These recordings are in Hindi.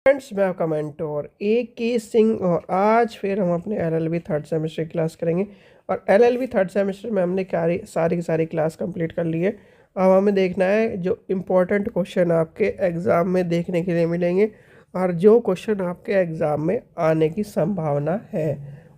फ्रेंड्स, मैं आपका मेंटोर ए के सिंह और आज फिर हम अपने एलएलबी थर्ड सेमेस्टर की क्लास करेंगे। और एलएलबी थर्ड सेमेस्टर में हमने सारी की सारी क्लास कंप्लीट कर ली है। अब हमें देखना है जो इम्पोर्टेंट क्वेश्चन आपके एग्ज़ाम में देखने के लिए मिलेंगे और जो क्वेश्चन आपके एग्ज़ाम में आने की संभावना है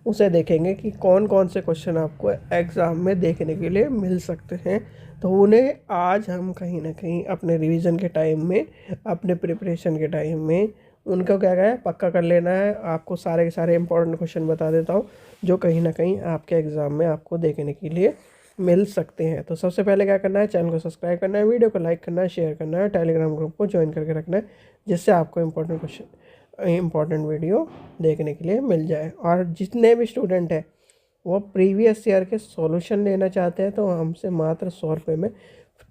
उसे देखेंगे कि कौन कौन से क्वेश्चन आपको एग्ज़ाम में देखने के लिए मिल सकते हैं। तो उन्हें आज हम कहीं ना कहीं अपने रिवीजन के टाइम में, अपने प्रिपरेशन के टाइम में उनको क्या है पक्का कर लेना है। आपको सारे के सारे इंपॉर्टेंट क्वेश्चन बता देता हूँ जो कहीं ना कहीं आपके एग्ज़ाम में आपको देखने के लिए मिल सकते हैं। तो सबसे पहले क्या करना है, चैनल को सब्सक्राइब करना है, वीडियो को लाइक करना है, शेयर करना है, टेलीग्राम ग्रुप को ज्वाइन करके रखना है जिससे आपको इंपॉर्टेंट वीडियो देखने के लिए मिल जाए। और जितने भी स्टूडेंट हैं वो प्रीवियस ईयर के सॉल्यूशन लेना चाहते हैं तो हमसे मात्र 100 रुपये में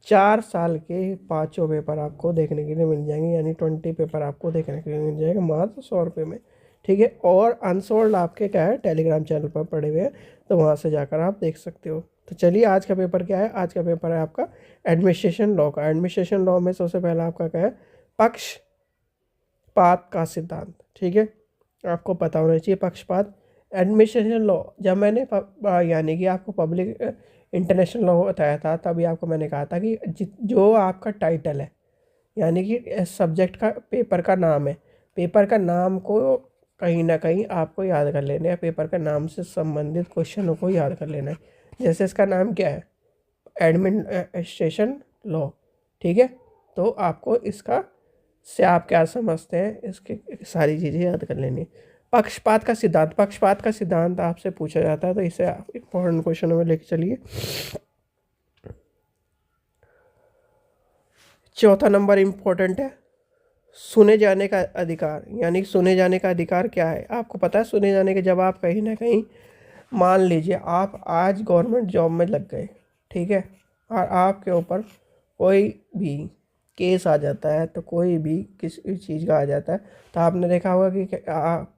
4 साल के 5 पेपर आपको देखने के लिए मिल जाएंगे, यानी 20 पेपर आपको देखने के लिए मिल जाएगा मात्र 100 रुपये में। ठीक है, और अनसोल्ड आपके क्या है टेलीग्राम चैनल पर पड़े हुए हैं, तो वहाँ से जाकर आप देख सकते हो। तो चलिए, आज का पेपर क्या है? आज का पेपर है आपका एडमिनिस्ट्रेशन लॉ का। एडमिनिस्ट्रेशन लॉ में सबसे पहला आपका क्या है, पक्षपात का सिद्धांत। ठीक है, आपको पता होना चाहिए पक्षपात। एडमिनिस्ट्रेशन लॉ जब मैंने यानी कि आपको पब्लिक इंटरनेशनल लॉ बताया था, तभी आपको मैंने कहा था कि जो आपका टाइटल है, यानी कि सब्जेक्ट का पेपर का नाम है, पेपर का नाम को कहीं ना कहीं आपको याद कर लेना है। पेपर का नाम से संबंधित क्वेश्चनों को याद कर लेना है। जैसे इसका नाम क्या है, एडमिनिस्ट्रेशन लॉ। ठीक है, तो आपको इसका से आप क्या समझते हैं, इसकी सारी चीज़ें याद कर लेनी है। पक्षपात का सिद्धांत आपसे पूछा जाता है, तो इसे आप इंपॉर्टेंट क्वेश्चनों में लेके चलिए। चौथा नंबर इम्पोर्टेंट है, सुने जाने का अधिकार। यानी सुने जाने का अधिकार क्या है, आपको पता है सुने जाने के, जब आप कहीं ना कहीं मान लीजिए आप आज गवर्नमेंट जॉब में लग गए, ठीक है, और आपके ऊपर कोई भी केस आ जाता है, तो कोई भी किसी चीज़ का आ जाता है, तो आपने देखा होगा कि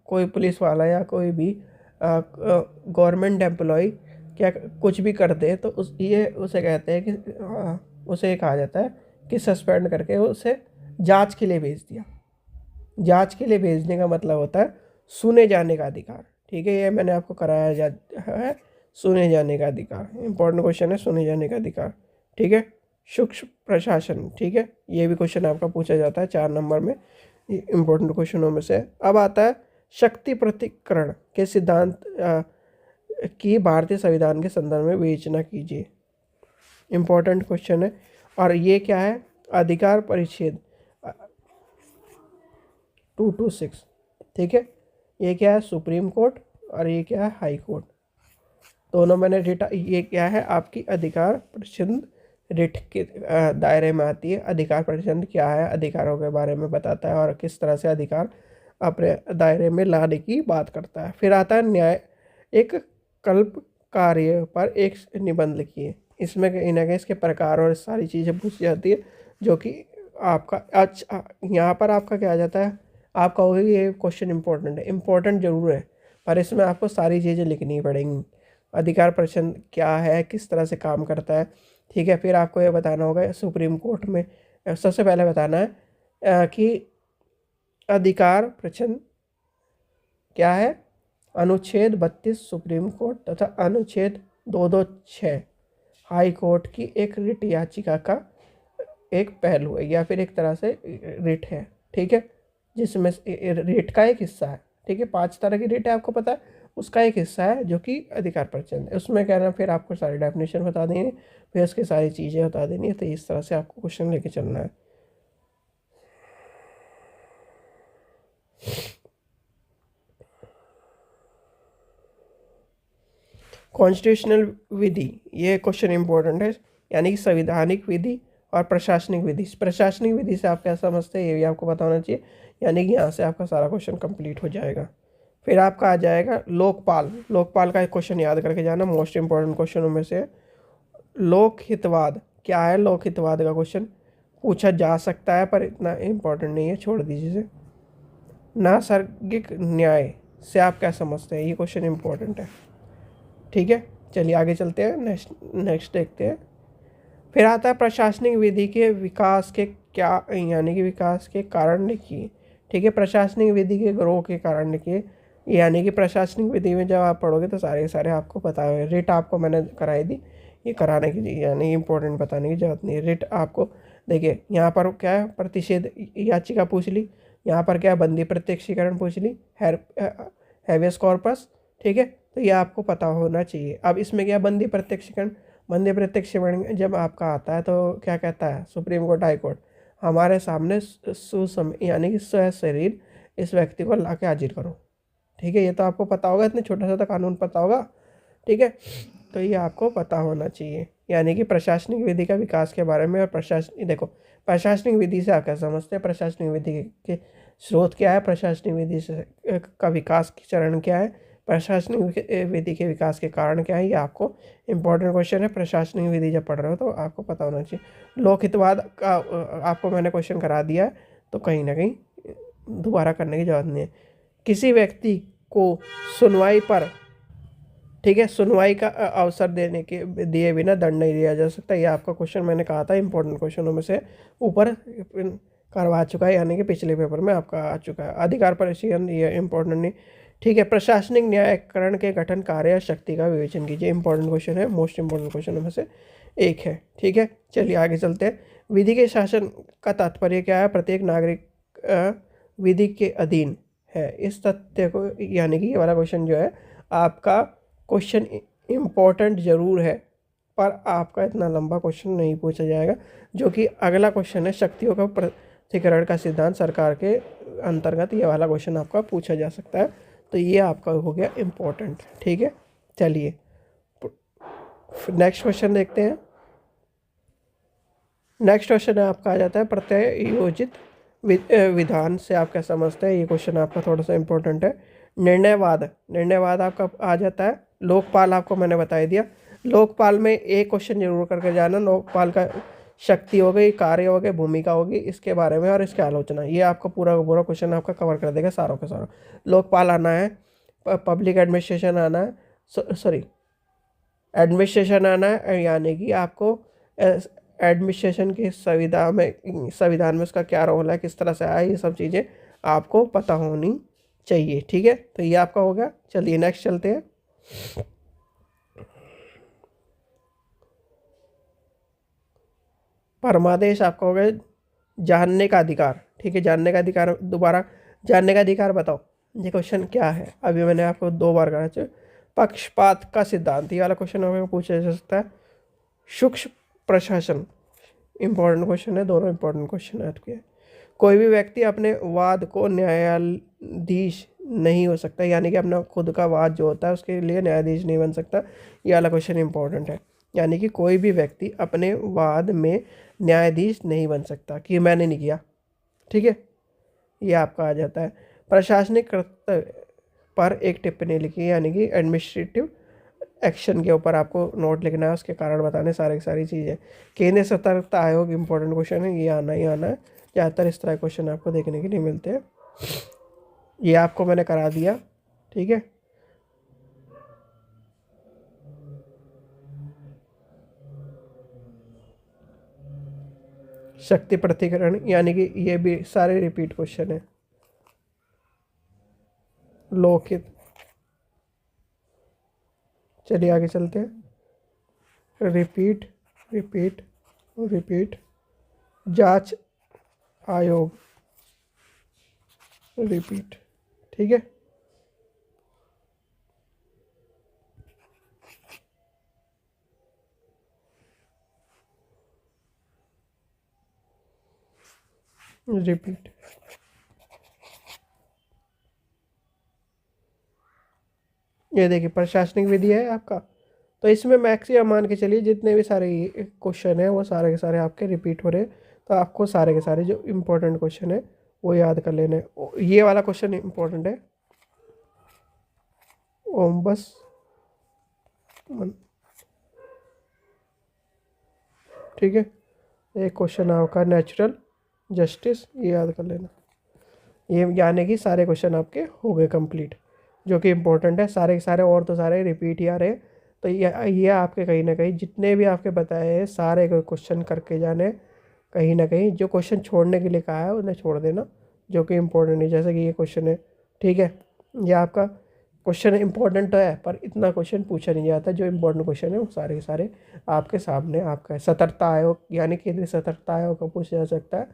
कोई पुलिस वाला या कोई भी गवर्नमेंट एम्प्लॉय क्या कुछ भी कर दे तो उसे कहते हैं कि उसे कहा जाता है कि सस्पेंड करके उसे जांच के लिए भेज दिया। जांच के लिए भेजने का मतलब होता है सुने जाने का अधिकार। ठीक है, ये मैंने आपको कराया जाता है, सुने जाने का अधिकार इंपॉर्टेंट क्वेश्चन है, सुने जाने का अधिकार। ठीक है, सूक्ष्म प्रशासन। ठीक है, ये भी क्वेश्चन आपका पूछा जाता है 4 नंबर में, इंपॉर्टेंट क्वेश्चनों में से। अब आता है शक्ति प्रतिकरण के सिद्धांत की भारतीय संविधान के संदर्भ में विवेचना कीजिए। इंपॉर्टेंट क्वेश्चन है। और ये क्या है, अधिकार परिच्छेद 226। ठीक है, ये क्या है, सुप्रीम कोर्ट, और ये क्या है, हाई कोर्ट। दोनों मैंने डेटा, ये क्या है आपकी अधिकार परिषद रिट के दायरे में आती है। अधिकार परिषद क्या है, अधिकारों के बारे में बताता है और किस तरह से अधिकार अपने दायरे में लाने की बात करता है। फिर आता है न्याय एक कल्प कार्य पर एक निबंध लिखिए। इसमें कहीं ना कहीं इसके प्रकार और सारी चीज़ें पूछी जाती है, जो कि आपका अच्छा यहाँ पर आपका क्या आ जाता है, आप कहोगे ये क्वेश्चन इंपॉर्टेंट है, इंपॉर्टेंट जरूर है, पर इसमें आपको सारी चीज़ें लिखनी पड़ेंगी। अधिकार परिषद क्या है, किस तरह से काम करता है। ठीक है, फिर आपको ये बताना होगा सुप्रीम कोर्ट में सबसे पहले बताना है कि अधिकार परिषद क्या है। अनुच्छेद 32 सुप्रीम कोर्ट तथा अनुच्छेद 226 हाई कोर्ट की एक रिट याचिका का एक पहलू है, या फिर एक तरह से रिट है। ठीक है, जिसमें रिट का एक हिस्सा है। ठीक है, 5 तरह की रिट है, आपको पता है, उसका एक हिस्सा है जो कि अधिकार परिषद है। उसमें क्या है, फिर आपको सारी डेफिनेशन बता देंगे, फिर उसकी सारी चीज़ें बता देनी है। तो इस तरह से आपको क्वेश्चन लेके चलना है। कॉन्स्टिट्यूशनल विधि, ये क्वेश्चन इंपॉर्टेंट है, यानी कि संवैधानिक विधि और प्रशासनिक विधि। प्रशासनिक विधि से आप क्या समझते हैं, ये भी आपको पता होना चाहिए, यानी कि यहाँ से आपका सारा क्वेश्चन कंप्लीट हो जाएगा। फिर आपका आ जाएगा लोकपाल। लोकपाल का एक क्वेश्चन याद करके जाना, मोस्ट इंपॉर्टेंट क्वेश्चनों में से। लोकहितवाद क्या है, लोकहितवाद का क्वेश्चन पूछा जा सकता है पर इतना इम्पोर्टेंट नहीं है, छोड़ दीजिए इसे। नैसर्गिक न्याय से आप क्या समझते हैं, ये क्वेश्चन इंपॉर्टेंट है। ठीक है, चलिए आगे चलते हैं, नेक्स्ट देखते हैं। फिर आता है प्रशासनिक विधि के विकास के क्या, यानी कि विकास के कारण लिखिए। ठीक है। प्रशासनिक विधि के ग्रोह के कारण लिखिए, यानी कि प्रशासनिक विधि में जब आप पढ़ोगे तो सारे के सारे आपको पता है। रिट आपको मैंने कराई दी, ये कराने की यानी इंपॉर्टेंट बताने की जरूरत नहीं है। रिट आपको देखिए यहाँ पर क्या है, प्रतिषेध याचिका पूछ ली, यहाँ पर क्या है, बंदी प्रत्यक्षीकरण पूछ ली, हैवेस कॉर्पस, ठीक है। तो ये आपको पता होना चाहिए। अब इसमें क्या, बंदी प्रत्यक्षीकरण, बंदी प्रत्यक्षीकरण जब आपका आता है तो क्या कहता है सुप्रीम कोर्ट, हाई कोर्ट, हमारे सामने सुसम यानी कि सशरीर इस व्यक्ति को ला के हाजिर करो, ठीक है। ये तो आपको पता होगा, इतने छोटा सा तो कानून पता होगा, ठीक है। तो ये आपको पता होना चाहिए, यानी कि प्रशासनिक विधि का विकास के बारे में। और प्रशासनिक देखो, प्रशासनिक विधि से आप क्या समझते हैं, प्रशासनिक विधि के स्रोत क्या है, प्रशासनिक विधि से का विकास की चरण क्या है, प्रशासनिक विधि के विकास के कारण क्या है, ये आपको इंपॉर्टेंट क्वेश्चन है। प्रशासनिक विधि जब पढ़ रहे हो तो आपको पता होना चाहिए। लोकहितवाद का आपको मैंने क्वेश्चन करा दिया है, तो कहीं ना कहीं दोबारा करने की जरूरत नहीं है। किसी व्यक्ति को सुनवाई पर, ठीक है, सुनवाई का अवसर देने के दिए बिना दंड नहीं दिया जा सकता। ये आपका क्वेश्चन मैंने कहा था इंपॉर्टेंट क्वेश्चनों में से ऊपर करवा चुका है, यानी कि पिछले पेपर में आपका आ चुका है। अधिकार परिशीलन ये इंपॉर्टेंट नहीं, ठीक है। प्रशासनिक न्यायीकरण के गठन कार्य या शक्ति का विवेचन कीजिए, इंपॉर्टेंट क्वेश्चन है, मोस्ट इंपॉर्टेंट क्वेश्चनों में से एक है, ठीक है। चलिए आगे चलते हैं। विधि के शासन का तात्पर्य क्या है, प्रत्येक नागरिक विधि के अधीन है। इस तथ्य को, यानी कि ये वाला क्वेश्चन जो है आपका क्वेश्चन इम्पोर्टेंट ज़रूर है, पर आपका इतना लंबा क्वेश्चन नहीं पूछा जाएगा। जो कि अगला क्वेश्चन है, शक्तियों का पृथक्करण का सिद्धांत सरकार के अंतर्गत, ये वाला क्वेश्चन आपका पूछा जा सकता है। तो ये आपका हो गया इम्पोर्टेंट, ठीक है। चलिए नेक्स्ट क्वेश्चन देखते हैं। नेक्स्ट क्वेश्चन है आपका आ जाता है प्रत्यायोजित विधान से आप क्या समझते हैं। ये क्वेश्चन आपका थोड़ा सा इंपॉर्टेंट है। निर्णयवाद, निर्णयवाद आपका आ जाता है। लोकपाल आपको मैंने बता दिया। लोकपाल में एक क्वेश्चन जरूर करके जाना, लोकपाल का शक्ति हो गई, कार्य हो गए, भूमिका होगी, इसके बारे में और इसकी आलोचना, ये आपका पूरा पूरा क्वेश्चन आपका कवर कर देगा सारों के सारों। लोकपाल आना है, पब्लिक एडमिनिस्ट्रेशन आना है, सॉरी एडमिनिस्ट्रेशन आना है, यानी कि आपको एडमिनिस्ट्रेशन की संविधान में उसका क्या रोल है, किस तरह से आया, ये सब चीज़ें आपको पता होनी चाहिए, ठीक है। तो ये आपका हो गया। चलिए नेक्स्ट चलते हैं। परमादेश आपका हो गया जानने का अधिकार, ठीक है। जानने का अधिकार, दोबारा जानने का अधिकार बताओ, ये क्वेश्चन क्या है, अभी मैंने आपको 2 बार कहा चाहिए। पक्षपात का सिद्धांत, ये वाला क्वेश्चन आपको पूछा जा सकता है। सूक्ष्म प्रशासन, इंपॉर्टेंट क्वेश्चन है, दोनों इंपॉर्टेंट क्वेश्चन है आपके। कोई भी व्यक्ति अपने वाद को न्यायाधीश नहीं हो सकता, यानी कि अपना खुद का वाद जो होता है उसके लिए न्यायाधीश नहीं बन सकता। ये वाला क्वेश्चन इंपॉर्टेंट है, यानी कि कोई भी व्यक्ति अपने वाद में न्यायाधीश नहीं बन सकता कि मैंने नहीं किया, ठीक है। ये आपका आ जाता है। प्रशासनिक कर्तव्य पर एक टिप्पणी लिखी, यानी कि एडमिनिस्ट्रेटिव एक्शन के ऊपर आपको नोट लिखना है, उसके कारण बताने, सारी सारी चीज़ें। केंद्रीय सतर्कता आयोग इंपॉर्टेंट क्वेश्चन है, ये आना ही आना है। ज़्यादातर इस तरह क्वेश्चन आपको देखने के लिए मिलते हैं। ये आपको मैंने करा दिया, ठीक है। शक्ति प्रतिकरण, यानी कि ये भी सारे रिपीट क्वेश्चन है। लोकहित, चलिए आगे चलते हैं। रिपीट रिपीट रिपीट, जांच आयोग, रिपीट, ठीक है। रिपीट, ये देखिए प्रशासनिक विधि है आपका। तो इसमें मैक्सिमम मान के चलिए जितने भी सारे क्वेश्चन हैं वो सारे के सारे आपके रिपीट हो रहे हैं। तो आपको सारे के सारे जो इम्पोर्टेंट क्वेश्चन है वो याद कर लेने। ये वाला क्वेश्चन इम्पोर्टेंट है, ओम्बस, ठीक है। एक क्वेश्चन आपका नेचुरल जस्टिस, ये याद कर लेना। ये यानी कि सारे क्वेश्चन आपके हो गए कंप्लीट, जो कि इम्पोर्टेंट है सारे के सारे। और तो सारे रिपीट ही आ रहे हैं। तो ये आपके कहीं ना कहीं जितने भी आपके बताए हैं सारे क्वेश्चन करके जाने। कहीं ना कहीं जो क्वेश्चन छोड़ने के लिए कहा है उन्हें छोड़ देना, जो कि इम्पोर्टेंट है, जैसे कि ये क्वेश्चन है, ठीक है। ये आपका क्वेश्चन इंपॉर्टेंट तो है, पर इतना क्वेश्चन पूछा नहीं जाता। जो इंपॉर्टेंट क्वेश्चन है वो सारे के सारे आपके सामने आपका है। सतर्कता आयोग यानी केंद्रीय सतर्कता आयोग का पूछा जा सकता है,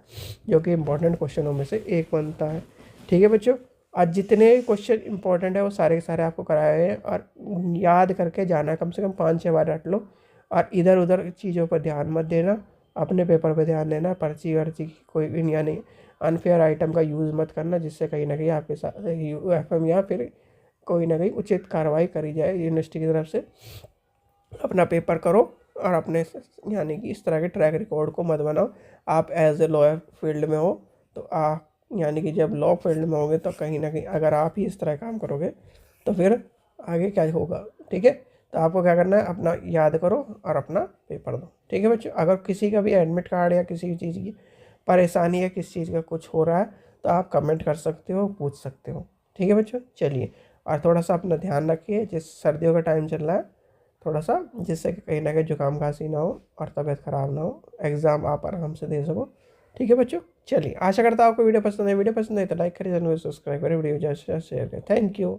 जो कि इंपॉर्टेंट क्वेश्चनों में से एक बनता है, ठीक है बच्चों। आज जितने क्वेश्चन इंपॉर्टेंट है वो सारे के सारे आपको कराए हैं, और याद करके जाना, कम से कम 5-6 बार रट लो, और इधर उधर चीज़ों पर ध्यान मत देना, अपने पेपर पर ध्यान देना। पर्ची वर्ची की कोई भी यानी अनफेयर आइटम का यूज़ मत करना, जिससे कहीं ना कहीं आपके साथ UFM या फिर कोई ना कोई उचित कार्रवाई करी जाए यूनिवर्सिटी की तरफ से। अपना पेपर करो, और अपने यानी कि इस तरह के ट्रैक रिकॉर्ड को मत बनाओ। आप एज ए लॉयर फील्ड में हो, तो यानी कि जब लॉ फील्ड में होंगे तो कहीं ना कहीं अगर आप ही इस तरह काम करोगे तो फिर आगे क्या होगा, ठीक है। तो आपको क्या करना है, अपना याद करो और अपना पेपर दो, ठीक है बच्चों। अगर किसी का भी एडमिट कार्ड या किसी चीज़ की परेशानी है, किस चीज़ का कुछ हो रहा है, तो आप कमेंट कर सकते हो, पूछ सकते हो, ठीक है बच्चों। चलिए, और थोड़ा सा अपना ध्यान रखिए, जिस सर्दियों का टाइम चल रहा है थोड़ा सा, जिससे कि कहीं ना कहीं जुकाम खांसी ना हो और तबीयत ख़राब ना हो, एग्ज़ाम आप आराम से दे सको, ठीक है बच्चों। चलिए, आशा करता हूँ आपको वीडियो पसंद है। वीडियो पसंद है तो लाइक करिए, चैनल को सब्सक्राइब करें, वीडियो ज़्यादा से ज़्यादा शेयर करें। Thank you.